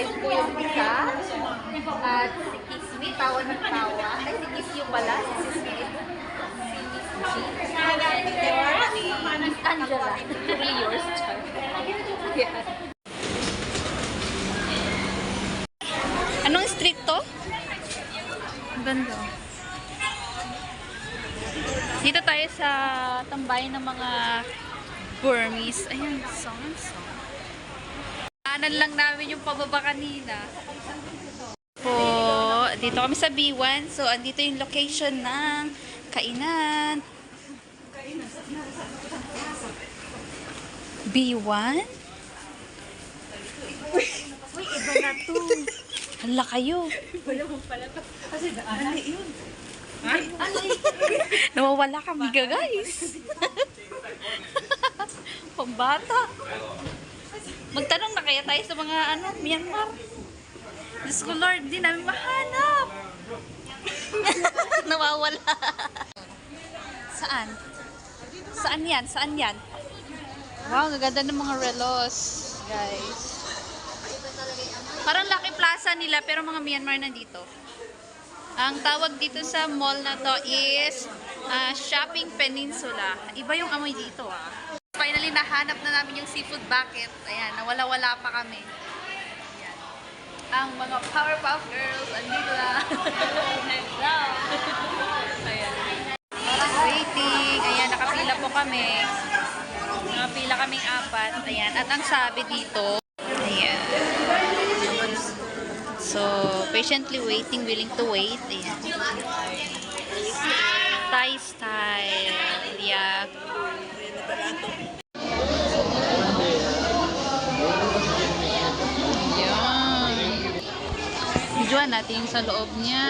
live po yung isa. At si Kismi, tawa ng tawa. Ay, si Kiss yung pala, si Sismi. Si Miss Angela. Truly yours, Char. Yeah. Anong street to? Ang ganda. Dito tayo sa tambayan ng mga Burmese. Ayan, song. Anan lang namin yung pababa kanina. Po, dito kami sa B1. So, andito yung location ng kainan. B1? Uy, iba na to. Hala kayo. Wala mo pala to. Kasi daan. Yun. Nawawala kami ka, guys. Pambata. Magtanong na kaya tayo sa mga Myanmar. Diyos ko Lord, hindi namin mahanap. Nawawala. Saan? Saan yan? Saan yan? Wow, gaganda ng mga relos, guys. Parang Lucky Plaza nila, pero mga Myanmar nandito. Ang tawag dito sa mall na to is Shopping Peninsula. Iba yung amoy dito, ah. Finally, nahanap na namin yung seafood bucket. Ayan, nawala-wala pa kami. Ayan. Ang mga Powerpuff Girls, andito na. Hello! Ayan. Waiting. Ayan, nakapila po kami. Nakapila kaming 4. Ayan, at ang sabi dito, ayan. So, patiently waiting, willing to wait. Ayan. Thai style. Yeah. Ayan. Videoan natin yung sa loob niya.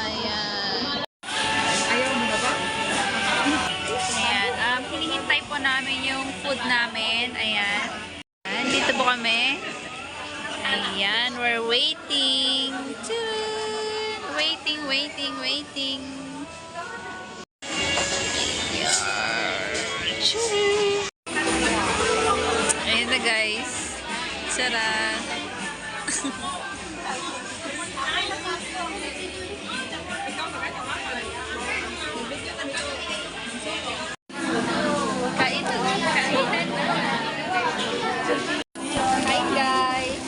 Ayan. Ayaw mo na ba? Ayan. Hinihintay po namin yung food namin. Ayan. Ayan. Dito po kami. Ayan, we're waiting. Waiting. Ayan na guys. Sarap. Kainan na. Hi guys.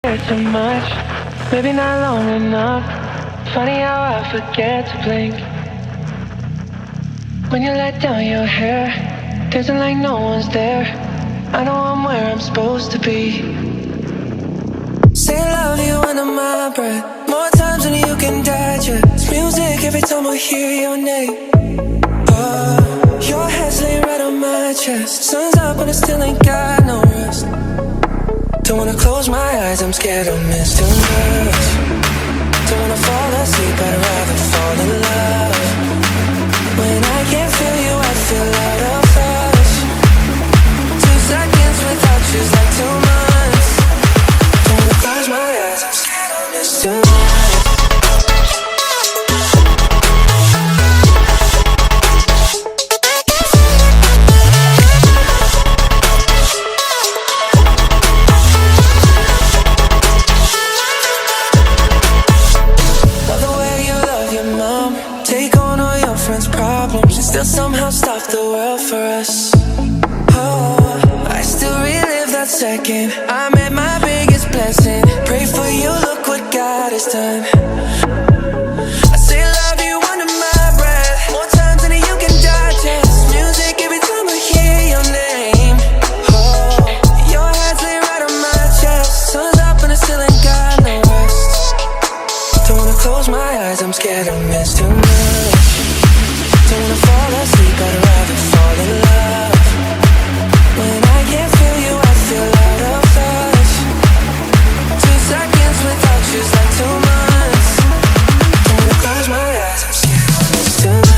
too much, maybe not long enough. Funny how I forget to blink. When you let down your hair, dancing like no one's there. I know I'm where I'm supposed to be. Say I love you under my breath, more times than you can digest. Music every time I hear your name. Oh, your head's laying right on my chest. Sun's up and I still ain't got no rest. Don't wanna close my eyes, I'm scared I'll miss too much. Don't wanna fall asleep, I'd rather fall in love. When I can't feel you, I feel out of touch. 2 seconds without you's like 2 months. Don't wanna close my eyes, I'm scared I'll miss too much. Still somehow stop the world for us. Oh, I still relive that second I met my biggest blessing. Pray for you, look what God has done. I say love you under my breath, more times than you can digest. Music every time I hear your name. Oh, your head's laying right on my chest. Sun's up and I still ain't got no rest. Don't wanna close my eyes, I'm scared I'll miss too much. Don't wanna fall asleep, I'd rather fall in love. When I can't feel you, I feel out of touch. 2 seconds without you's like 2 months. Don't wanna close my eyes, I'm scared I'll miss tonight.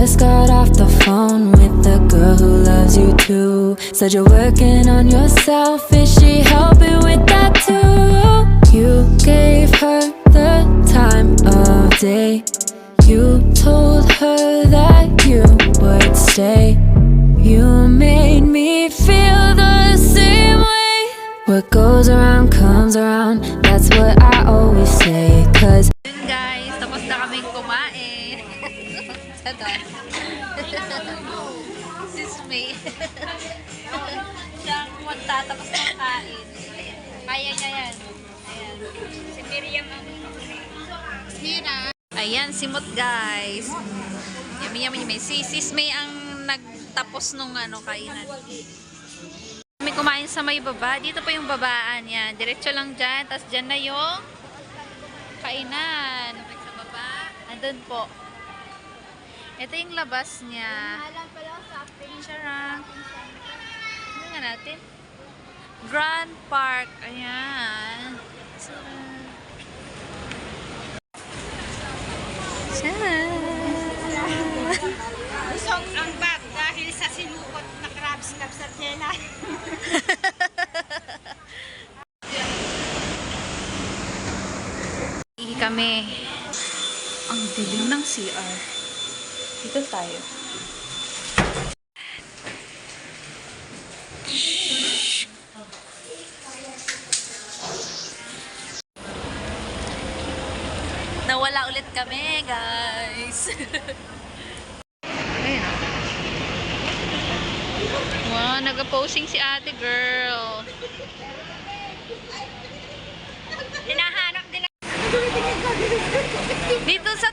Just got off the phone with the girl who loves you too. Said you're working on yourself, is she helping with that too? You gave her the time of day. You told her that you would stay. You made me feel the same way. What goes around comes around, that's what I always say. Cause Yun guys, tapos na kaming kumain. Sadot. Sis May. Siya ang magtatapos ng kain. Kaya niya yan. Ayan. Si Miriam ang Mira. Ayan, simot guys. Yummy, yummy, yummy. Si Sis May ang nagtapos nung kainan. May kumain sa may baba. Dito pa yung babaan yan. Diretso lang dyan. Tapos dyan na yung kainan. Sa baba. Andun po. Ito yung labas niya. Charang. Ano nga natin? Grand Park. Ayan. Busog ang bag dahil sa sinukot na crabs sa tela. Ihi kami. Ang dilim ng CR. Dito tayo. Nawala ulit kami, guys. Ayun. Wow, nag-posing si ate girl. Hinahanap din Dito sa